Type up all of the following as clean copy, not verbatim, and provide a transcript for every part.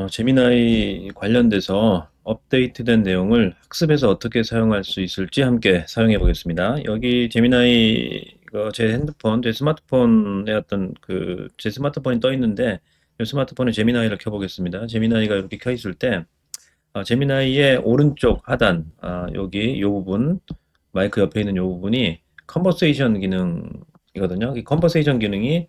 제미나이 관련돼서 업데이트된 내용을 학습에서 어떻게 사용할 수 있을지 함께 사용해 보겠습니다. 여기 제미나이 제 핸드폰, 제 스마트폰에 제 스마트폰이 떠 있는데 이 스마트폰에 제미나이를 켜보겠습니다. 제미나이가 이렇게 켜 있을 때 제미나이의 오른쪽 하단 여기 이 부분 마이크 옆에 있는 이 부분이 컨버세이션 기능이거든요. 이 컨버세이션 기능이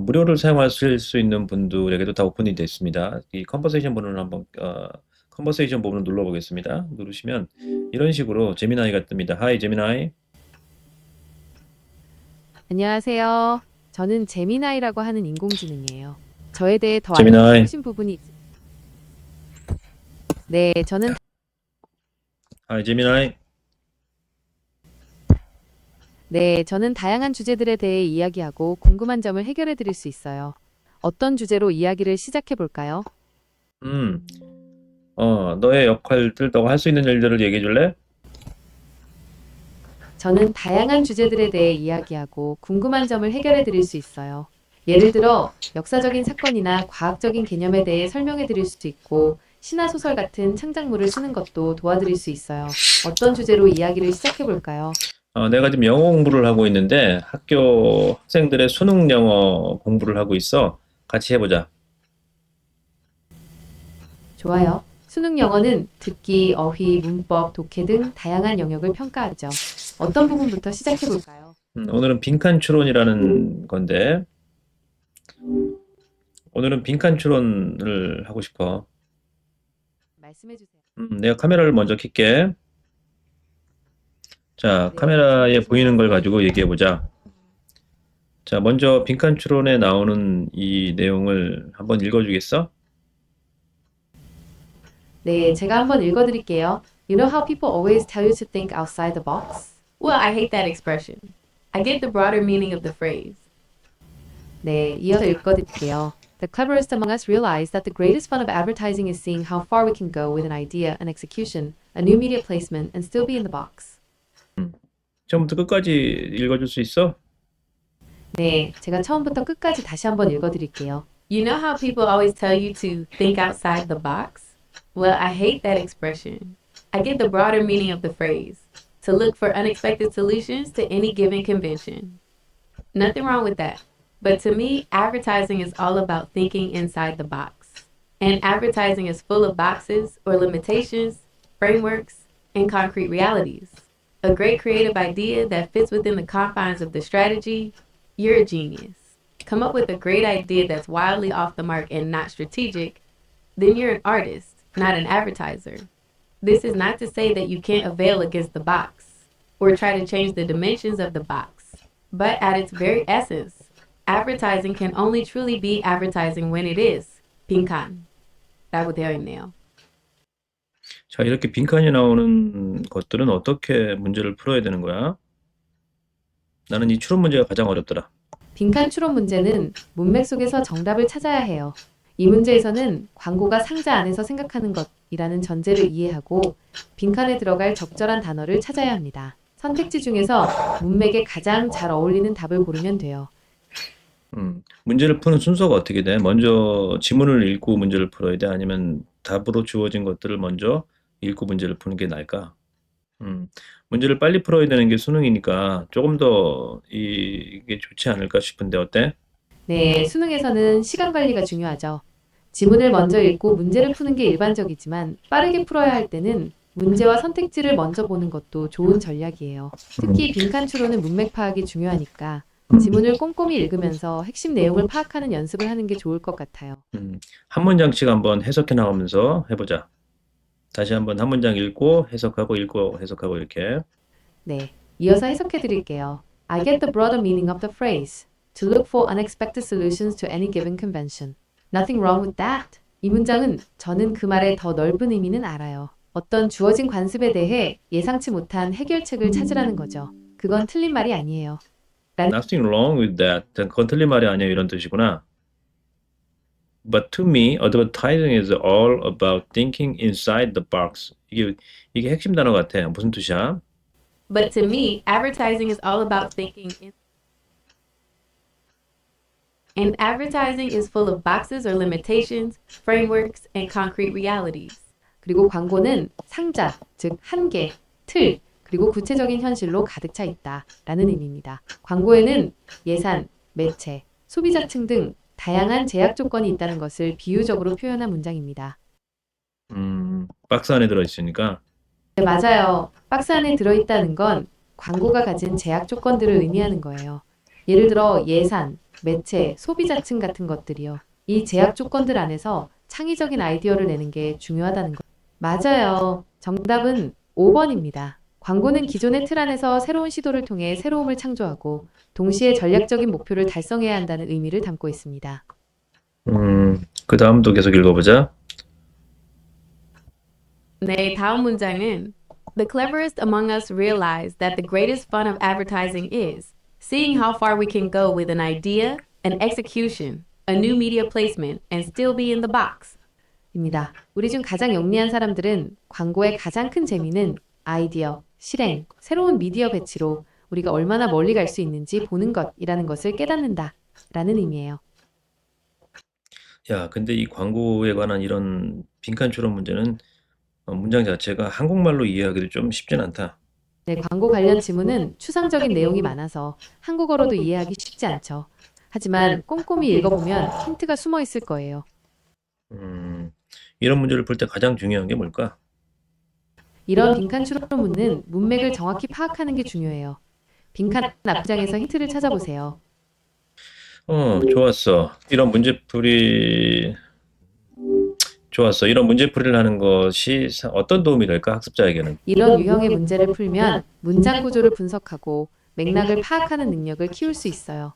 무료를 사용하실 수 있는 분들에게도 다 오픈이 되어 있습니다. 이 컨버세이션 부분을 눌러보겠습니다. 누르시면 이런 식으로 제미나이가 뜹니다. Hi, 제미나이. 안녕하세요. 저는 제미나이라고 하는 인공지능이에요. 저에 대해 더 알고 제미나이. 싶으신 부분이 네, Hi, 제미나이. 저는 다양한 주제들에 대해 이야기하고 궁금한 점을 해결해 드릴 수 있어요. 어떤 주제로 이야기를 시작해 볼까요? 음, 너의 역할들, 너가 할 수 있는 일들을 얘기해 줄래? 저는 다양한 주제들에 대해 이야기하고 궁금한 점을 해결해 드릴 수 있어요. 예를 들어, 역사적인 사건이나 과학적인 개념에 대해 설명해 드릴 수도 있고, 신화 소설 같은 창작물을 쓰는 것도 도와드릴 수 있어요. 어떤 주제로 이야기를 시작해 볼까요? 내가 지금 영어 공부를 하고 있는데 학교 학생들의 수능 영어 공부를 하고 있어. 같이 해보자. 좋아요. 수능 영어는 듣기, 어휘, 문법, 독해 등 다양한 영역을 평가하죠. 어떤 부분부터 시작해 볼까요? 오늘은 빈칸 추론이라는 건데, 오늘은 빈칸 추론을 하고 싶어. 말씀해 주세요. 내가 카메라를 먼저 켤게. 자, 네, 말씀해 카메라에 보이는 주시면 걸 가지고 얘기해 보자. 자, 먼저 빈칸 추론에 나오는 이 내용을 한번 읽어주겠어? 네, 제가 한번 읽어 드릴게요. You know how people always tell you to think outside the box? Well, I hate that expression. I get the broader meaning of the phrase. 네, 이어서 읽어 드릴게요. The cleverest among us realize that the greatest fun of advertising is seeing how far we can go with an idea, an execution, a new media placement, and still be in the box. 처음부터 끝까지 읽어줄 수 있어? 네, 제가 처음부터 끝까지 다시 한번 읽어 드릴게요. You know how people always tell you to think outside the box? Well, I hate that expression. I get the broader meaning of the phrase to look for unexpected solutions to any given convention. Nothing wrong with that. But to me, advertising is all about thinking inside the box. And advertising is full of boxes or limitations, frameworks, and concrete realities. A great creative idea that fits within the confines of the strategy, you're a genius. Come up with a great idea that's wildly off the mark and not strategic, then you're an artist, not an advertiser. This is not to say that you can't avail against the box or try to change the dimensions of the box, but at its very essence, advertising can only truly be advertising when it is 빈칸. 라고 되어 있네요. 자, 이렇게 빈칸이 나오는 것들은 어떻게 문제를 풀어야 되는 거야? 나는 이 추론 문제가 가장 어렵더라. 빈칸 추론 문제는 문맥 속에서 정답을 찾아야 해요. 이 문제에서는 광고가 상자 안에서 생각하는 것이라는 전제를 이해하고 빈칸에 들어갈 적절한 단어를 찾아야 합니다. 선택지 중에서 문맥에 가장 잘 어울리는 답을 고르면 돼요. 문제를 푸는 순서가 어떻게 돼? 먼저 지문을 읽고 문제를 풀어야 돼? 아니면 답으로 주어진 것들을 먼저 읽고 문제를 푸는 게 나을까? 문제를 빨리 풀어야 되는 게 수능이니까 조금 더 이게 좋지 않을까 싶은데 어때? 네, 수능에서는 시간 관리가 중요하죠. 지문을 먼저 읽고 문제를 푸는 게 일반적이지만 빠르게 풀어야 할 때는 문제와 선택지를 먼저 보는 것도 좋은 전략이에요. 특히 빈칸 추론은 문맥 파악이 중요하니까 지문을 꼼꼼히 읽으면서 핵심 내용을 파악하는 연습을 하는 게 좋을 것 같아요. 한 문장씩 한번 해석해 나가면서 해보자. 다시 한번 한 문장 읽고 해석하고 이렇게. 네, 이어서 해석해 드릴게요. I get the broader meaning of the phrase. To look for unexpected solutions to any given convention. Nothing wrong with that. 이 문장은 저는 그 말의 더 넓은 의미는 알아요. 어떤 주어진 관습에 대해 예상치 못한 해결책을 찾으라는 거죠. 그건 틀린 말이 아니에요. Nothing wrong with that. 그건 틀린 말이 아니야 이런 뜻이구나. But to me, advertising is all about thinking inside the box. 이게 핵심 단어 같아. 무슨 뜻이야? But to me, advertising is all about thinking in And advertising is full of boxes or limitations, frameworks, and concrete realities. 그리고 광고는 상자, 즉 한계, 틀, 그리고 구체적인 현실로 가득 차 있다 라는 의미입니다. 광고에는 예산, 매체, 소비자층 등 다양한 제약 조건이 있다는 것을 비유적으로 표현한 문장입니다. 박스 안에 들어있으니까. 네, 맞아요. 박스 안에 들어있다는 건 광고가 가진 제약 조건들을 의미하는 거예요. 예를 들어 예산, 매체, 소비자층 같은 것들이요. 이 제약 조건들 안에서 창의적인 아이디어를 내는 게 중요하다는 거. 맞아요. 정답은 5번입니다. 광고는 기존의 틀 안에서 새로운 시도를 통해 새로움을 창조하고 동시에 전략적인 목표를 달성해야 한다는 의미를 담고 있습니다. 그 다음도 계속 읽어보자. 네, 다음 문장은 The cleverest among us realize that the greatest fun of advertising is seeing how far we can go with an idea, an execution, a new media placement, and still be in the box. 입니다. 우리 중 가장 영리한 사람들은 광고의 가장 큰 재미는 아이디어, 실행, 새로운 미디어 배치로 우리가 얼마나 멀리 갈 수 있는지 보는 것이라는 것을 깨닫는다 라는 의미예요. 야, 근데 이 광고에 관한 이런 빈칸 추론 문제는 문장 자체가 한국말로 이해하기도 좀 쉽진 않다. 네, 광고 관련 지문은 추상적인 내용이 많아서 한국어로도 이해하기 쉽지 않죠. 하지만 꼼꼼히 읽어보면 힌트가 숨어 있을 거예요. 이런 문제를 풀 때 가장 중요한 게 뭘까? 이런 빈칸 추론문은 문맥을 정확히 파악하는 게 중요해요. 빈칸 앞장에서 힌트를 찾아보세요. 좋았어. 이런 문제풀이를 하는 것이 어떤 도움이 될까? 학습자에게는. 이런 유형의 문제를 풀면 문장 구조를 분석하고 맥락을 파악하는 능력을 키울 수 있어요.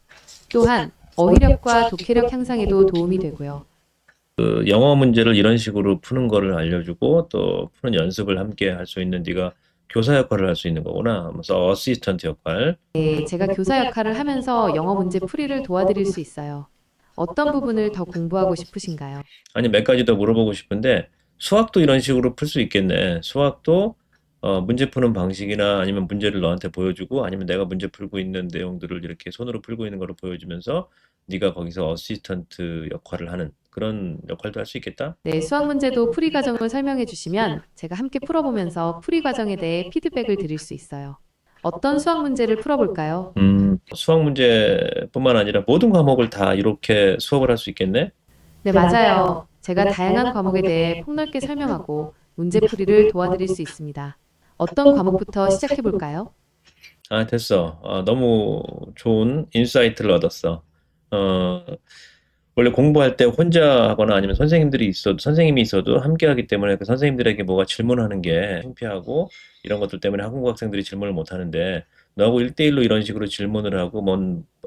또한 어휘력과 독해력 향상에도 도움이 되고요. 그 영어 문제를 이런 식으로 푸는 거를 알려주고 또 푸는 연습을 함께 할 수 있는 네가 교사 역할을 할 수 있는 거구나. 그래서 어시스턴트 역할. 네, 제가 교사 역할을 하면서 영어 문제 풀이를 도와드릴 수 있어요. 어떤 부분을 더 공부하고 싶으신가요? 아니, 몇 가지 더 물어보고 싶은데 수학도 이런 식으로 풀 수 있겠네. 수학도 문제 푸는 방식이나 아니면 문제를 너한테 보여주고 아니면 내가 문제 풀고 있는 내용들을 이렇게 손으로 풀고 있는 거를 보여주면서 네가 거기서 어시스턴트 역할을 하는 그런 역할도 할 수 있겠다? 네, 수학 문제도 풀이 과정을 설명해 주시면 제가 함께 풀어보면서 풀이 과정에 대해 피드백을 드릴 수 있어요. 어떤 수학 문제를 풀어볼까요? 수학 문제뿐만 아니라 모든 과목을 다 이렇게 수업을 할 수 있겠네? 네, 맞아요. 제가 다양한 과목에 대해 폭넓게 설명하고 문제 풀이를 도와드릴 수 있습니다. 어떤 과목부터 시작해 볼까요? 아, 됐어. 너무 좋은 인사이트를 얻었어. 어, 원래 공부할 때 혼자 하거나 아니면 선생님이 있어도 함께 하기 때문에 그 선생님들에게 뭐가 질문하는 게 창피하고 이런 것들 때문에 한국 학생들이 질문을 못 하는데 너하고 1대1로 이런 식으로 질문을 하고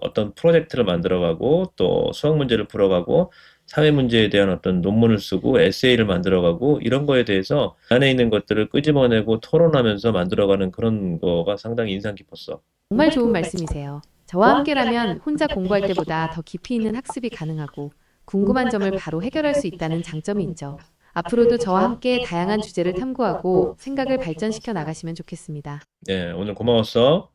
어떤 프로젝트를 만들어가고 또 수학 문제를 풀어가고 사회 문제에 대한 어떤 논문을 쓰고 에세이를 만들어가고 이런 거에 대해서 안에 있는 것들을 끄집어내고 토론하면서 만들어가는 그런 거가 상당히 인상 깊었어. 정말 좋은 말씀이세요. 저와 함께라면 혼자 공부할 때보다 더 깊이 있는 학습이 가능하고 궁금한 점을 바로 해결할 수 있다는 장점이 있죠. 앞으로도 저와 함께 다양한 주제를 탐구하고 생각을 발전시켜 나가시면 좋겠습니다. 네, 오늘 고마웠어.